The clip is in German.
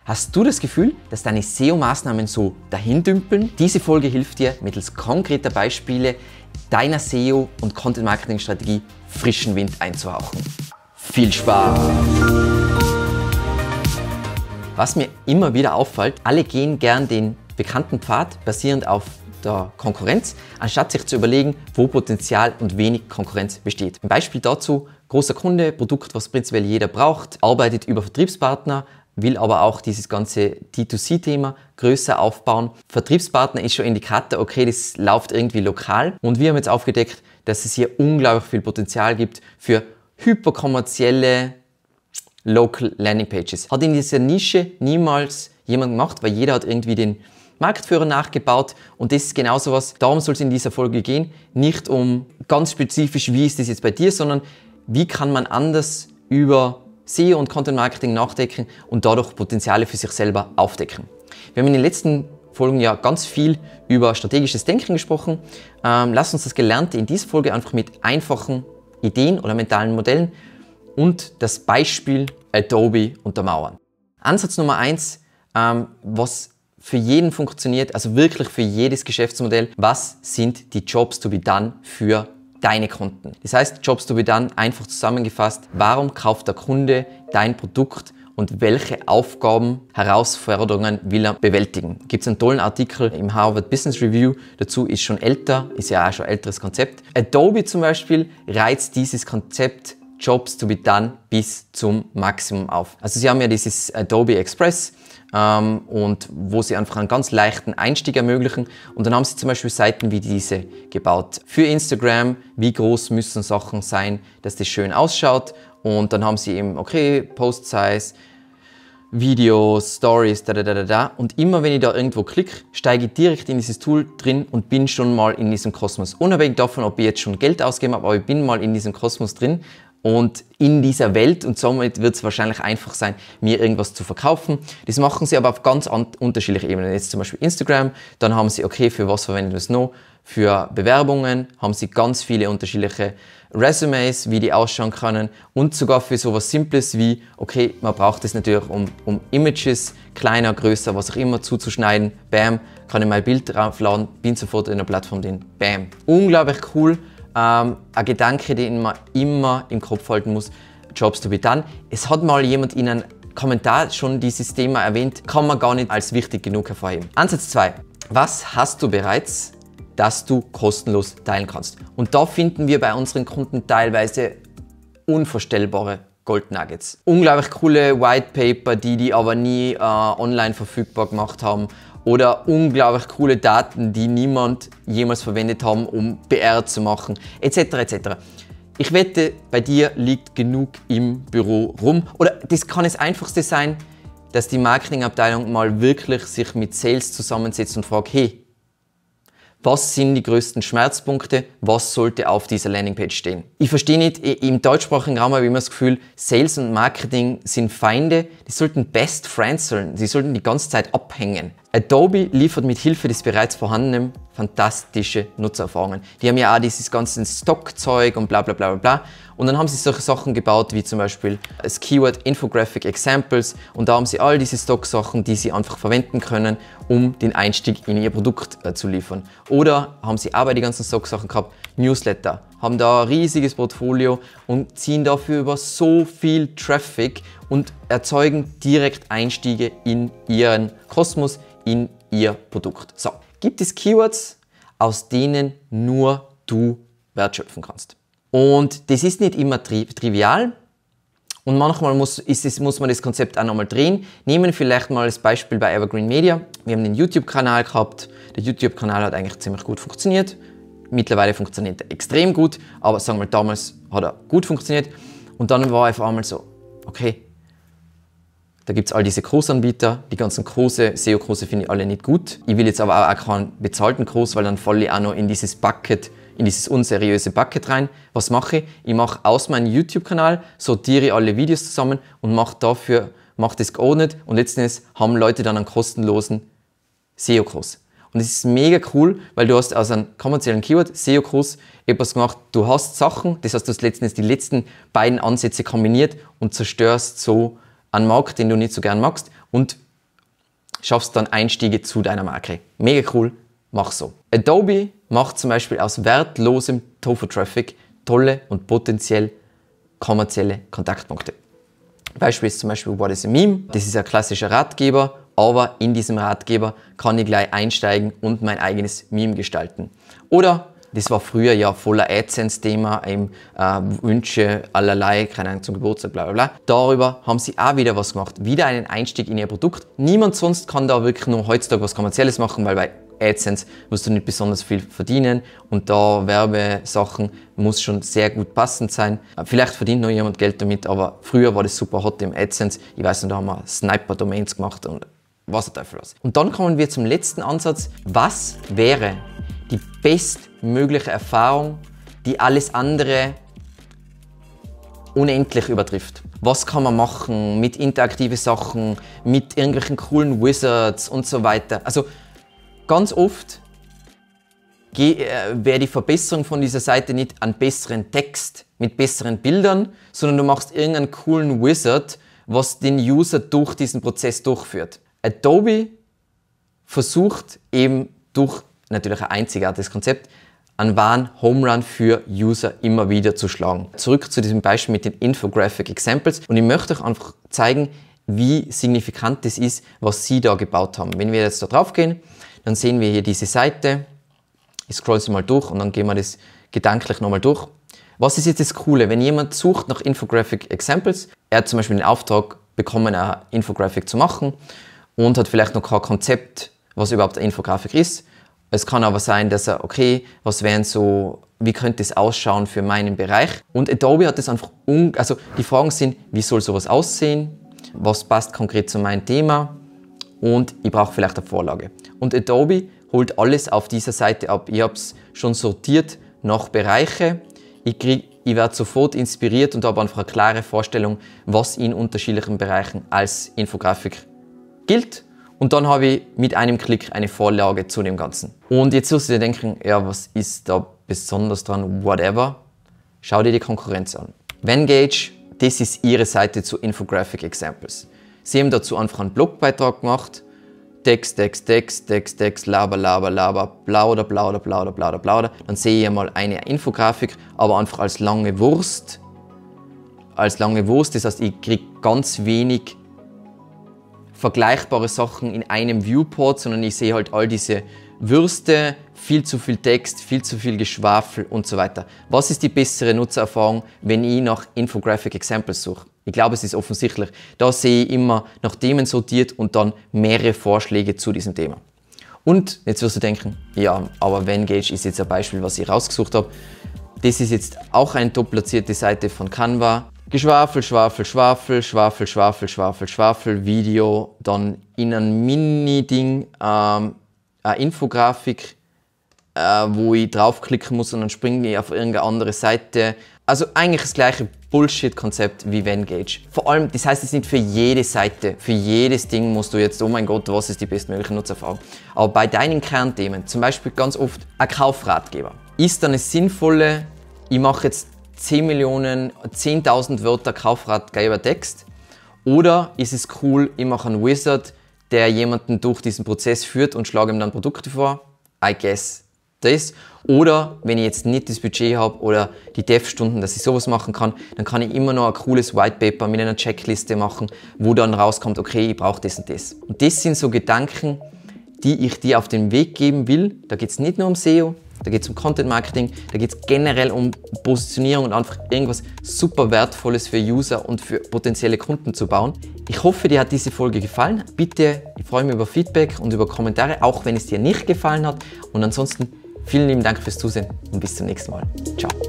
Hast du das Gefühl, dass deine SEO-Maßnahmen so dahindümpeln? Diese Folge hilft dir, mittels konkreter Beispiele deiner SEO- und Content-Marketing-Strategie frischen Wind einzuhauchen. Viel Spaß! Was mir immer wieder auffällt, alle gehen gern den bekannten Pfad basierend auf der Konkurrenz, anstatt sich zu überlegen, wo Potenzial und wenig Konkurrenz besteht. Ein Beispiel dazu: großer Kunde, Produkt, was prinzipiell jeder braucht, arbeitet über Vertriebspartner, will aber auch dieses ganze D2C-Thema größer aufbauen. Vertriebspartner ist schon Indikator, okay, das läuft irgendwie lokal. Und wir haben jetzt aufgedeckt, dass es hier unglaublich viel Potenzial gibt für hyperkommerzielle Local Landing Pages. Hat in dieser Nische niemals jemand gemacht, weil jeder hat irgendwie den Marktführer nachgebaut, und das ist genau so was. Darum soll es in dieser Folge gehen. Nicht um ganz spezifisch, wie ist das jetzt bei dir, sondern wie kann man anders über SEO und Content Marketing nachdenken und dadurch Potenziale für sich selber aufdecken. Wir haben in den letzten Folgen ja ganz viel über strategisches Denken gesprochen. Lass uns das Gelernte in dieser Folge einfach mit einfachen Ideen oder mentalen Modellen und das Beispiel Adobe untermauern. Ansatz Nummer 1, was für jeden funktioniert, also wirklich für jedes Geschäftsmodell: was sind die Jobs to be done für deine Kunden? Das heißt, Jobs to be done, einfach zusammengefasst: warum kauft der Kunde dein Produkt und welche Aufgaben, Herausforderungen will er bewältigen? Gibt es einen tollen Artikel im Harvard Business Review dazu, ist schon älter, ist ja auch schon ein älteres Konzept. Adobe zum Beispiel reizt dieses Konzept Jobs to be done bis zum Maximum auf. Also sie haben ja dieses Adobe Express, und wo sie einfach einen ganz leichten Einstieg ermöglichen, und dann haben sie zum Beispiel Seiten wie diese gebaut für Instagram. Wie groß müssen Sachen sein, dass das schön ausschaut, und dann haben sie eben, okay, Post Size, Videos, Stories, und immer wenn ich da irgendwo klicke, steige ich direkt in dieses Tool drin und bin schon mal in diesem Kosmos. Unabhängig davon, ob ich jetzt schon Geld ausgegeben habe, aber ich bin mal in diesem Kosmos drin und in dieser Welt, und somit wird es wahrscheinlich einfach sein, mir irgendwas zu verkaufen. Das machen sie aber auf ganz unterschiedlichen Ebenen. Jetzt zum Beispiel Instagram, dann haben sie, okay, für was verwenden wir es noch? Für Bewerbungen haben sie ganz viele unterschiedliche Resumes, wie die ausschauen können, und sogar für sowas Simples wie, okay, man braucht es natürlich, um Images, kleiner, größer, was auch immer, zuzuschneiden. Bam, kann ich mein Bild draufladen, bin sofort in der Plattform drin. Bam. Unglaublich cool. Ein Gedanke, den man immer im Kopf halten muss: Jobs to be done. Es hat mal jemand in einem Kommentar schon dieses Thema erwähnt, kann man gar nicht als wichtig genug hervorheben. Ansatz 2. Was hast du bereits, das du kostenlos teilen kannst? Und da finden wir bei unseren Kunden teilweise unvorstellbare Gold Nuggets. Unglaublich coole White Paper, die aber nie online verfügbar gemacht haben. Oder unglaublich coole Daten, die niemand jemals verwendet haben, um PR zu machen, etc. etc. Ich wette, bei dir liegt genug im Büro rum. Oder das kann das Einfachste sein, dass die Marketingabteilung mal wirklich sich mit Sales zusammensetzt und fragt: hey, was sind die größten Schmerzpunkte? Was sollte auf dieser Landingpage stehen? Ich verstehe nicht, im deutschsprachigen Raum habe ich immer das Gefühl, Sales und Marketing sind Feinde. Die sollten Best Friends sein. Sie sollten die ganze Zeit abhängen. Adobe liefert mit Hilfe des bereits vorhandenen fantastische Nutzererfahrungen. Die haben ja auch dieses ganze Stockzeug und bla bla bla bla. Und dann haben sie solche Sachen gebaut wie zum Beispiel das Keyword Infographic Examples, und da haben sie all diese Stocksachen, die sie einfach verwenden können, um den Einstieg in ihr Produkt zu liefern. Oder haben sie auch bei den ganzen Stocksachen gehabt, Newsletter, haben da ein riesiges Portfolio und ziehen dafür über so viel Traffic und erzeugen direkt Einstiege in ihren Kosmos, in ihr Produkt. So, gibt es Keywords, aus denen nur du Wert schöpfen kannst? Und das ist nicht immer trivial, und manchmal muss man das Konzept auch nochmal drehen. Nehmen wir vielleicht mal das Beispiel bei Evergreen Media. Wir haben den YouTube-Kanal gehabt. Der YouTube-Kanal hat eigentlich ziemlich gut funktioniert. Mittlerweile funktioniert er extrem gut, aber sagen wir, damals hat er gut funktioniert. Und dann war auf einmal so, okay, da gibt es all diese Großanbieter, die ganzen große SEO-Kurse finde ich alle nicht gut. Ich will jetzt aber auch keinen bezahlten Kurs, weil dann falle ich auch noch in dieses Bucket, in dieses unseriöse Bucket rein. Was mache ich? Ich mache aus meinem YouTube-Kanal, sortiere alle Videos zusammen und mache das geordnet, und letztendlich haben Leute dann einen kostenlosen SEO-Kurs. Und das ist mega cool, weil du hast aus einem kommerziellen Keyword, SEO-Kurs, etwas gemacht, du hast Sachen, das heißt, du hast letztendlich die letzten beiden Ansätze kombiniert und zerstörst so einen Markt, den du nicht so gern magst, und schaffst dann Einstiege zu deiner Marke. Mega cool, mach so. Adobe macht zum Beispiel aus wertlosem Tofu-Traffic tolle und potenziell kommerzielle Kontaktpunkte. Beispiel ist zum Beispiel What is a Meme? Das ist ein klassischer Ratgeber, aber in diesem Ratgeber kann ich gleich einsteigen und mein eigenes Meme gestalten. Oder, das war früher ja voller AdSense-Thema, Wünsche allerlei, keine Ahnung, zum Geburtstag, bla bla bla. Darüber haben sie auch wieder was gemacht, wieder einen Einstieg in ihr Produkt. Niemand sonst kann da wirklich nur heutzutage was Kommerzielles machen, weil bei AdSense musst du nicht besonders viel verdienen und da Werbesachen muss schon sehr gut passend sein. Vielleicht verdient noch jemand Geld damit, aber früher war das super hot im AdSense. Ich weiß nicht, da haben wir Sniper-Domains gemacht und was der Teufel was. Und dann kommen wir zum letzten Ansatz. Was wäre die bestmögliche Erfahrung, die alles andere unendlich übertrifft? Was kann man machen mit interaktiven Sachen, mit irgendwelchen coolen Wizards und so weiter? Also ganz oft wäre die Verbesserung von dieser Seite nicht an besseren Text mit besseren Bildern, sondern du machst irgendeinen coolen Wizard, was den User durch diesen Prozess durchführt. Adobe versucht eben durch natürlich ein einzigartiges Konzept, einen wahren Home Run für User immer wieder zu schlagen. Zurück zu diesem Beispiel mit den Infographic Examples und ich möchte euch einfach zeigen, wie signifikant das ist, was sie da gebaut haben. Wenn wir jetzt da drauf gehen, dann sehen wir hier diese Seite. Ich scroll sie mal durch und dann gehen wir das gedanklich nochmal durch. Was ist jetzt das Coole? Wenn jemand sucht nach Infographic Examples, er hat zum Beispiel den Auftrag bekommen, eine Infographic zu machen und hat vielleicht noch kein Konzept, was überhaupt eine Infografik ist. Es kann aber sein, dass er, okay, was wären so, wie könnte es ausschauen für meinen Bereich? Und Adobe hat das einfach, also die Fragen sind, wie soll sowas aussehen? Was passt konkret zu meinem Thema? Und ich brauche vielleicht eine Vorlage. Und Adobe holt alles auf dieser Seite ab. Ich habe es schon sortiert nach Bereiche. Ich werde sofort inspiriert und habe einfach eine klare Vorstellung, was in unterschiedlichen Bereichen als Infografik gilt. Und dann habe ich mit einem Klick eine Vorlage zu dem Ganzen. Und jetzt wirst du dir denken, ja, was ist da besonders dran? Whatever. Schau dir die Konkurrenz an. Venngage, das ist ihre Seite zu Infographic Examples. Sie haben dazu einfach einen Blogbeitrag gemacht. Text, Laber, Plauder. Dann sehe ich einmal eine Infografik, aber einfach als lange Wurst. Das heißt, ich kriege ganz wenig vergleichbare Sachen in einem Viewport, sondern ich sehe halt all diese Würste, viel zu viel Text, viel zu viel Geschwafel und so weiter. Was ist die bessere Nutzererfahrung, wenn ich nach Infographic Examples suche? Ich glaube, es ist offensichtlich. Da sehe ich immer nach Themen sortiert und dann mehrere Vorschläge zu diesem Thema. Und jetzt wirst du denken, ja, aber Venngage ist jetzt ein Beispiel, was ich rausgesucht habe. Das ist jetzt auch eine top platzierte Seite von Canva. Geschwafel, Video, dann in ein Mini-Ding, eine Infografik, wo ich draufklicken muss und dann springe ich auf irgendeine andere Seite. Also eigentlich das gleiche Bullshit-Konzept wie Venngage. Vor allem, das heißt jetzt nicht für jede Seite, für jedes Ding musst du jetzt, oh mein Gott, was ist die bestmögliche Nutzererfahrung. Aber bei deinen Kernthemen, zum Beispiel ganz oft ein Kaufratgeber, ist dann eine sinnvolle, ich mache jetzt 10.000 Wörter Kaufratgeber-Text, oder ist es cool, ich mache einen Wizard, der jemanden durch diesen Prozess führt und schlage ihm dann Produkte vor? I guess das. Oder wenn ich jetzt nicht das Budget habe oder die Dev-Stunden, dass ich sowas machen kann, dann kann ich immer noch ein cooles White Paper mit einer Checkliste machen, wo dann rauskommt, okay, ich brauche das und das. Und das sind so Gedanken, die ich dir auf den Weg geben will. Da geht es nicht nur um SEO, da geht es um Content Marketing, da geht es generell um Positionierung und einfach irgendwas super Wertvolles für User und für potenzielle Kunden zu bauen. Ich hoffe, dir hat diese Folge gefallen. Bitte, ich freue mich über Feedback und über Kommentare, auch wenn es dir nicht gefallen hat. Und ansonsten vielen lieben Dank fürs Zusehen und bis zum nächsten Mal. Ciao.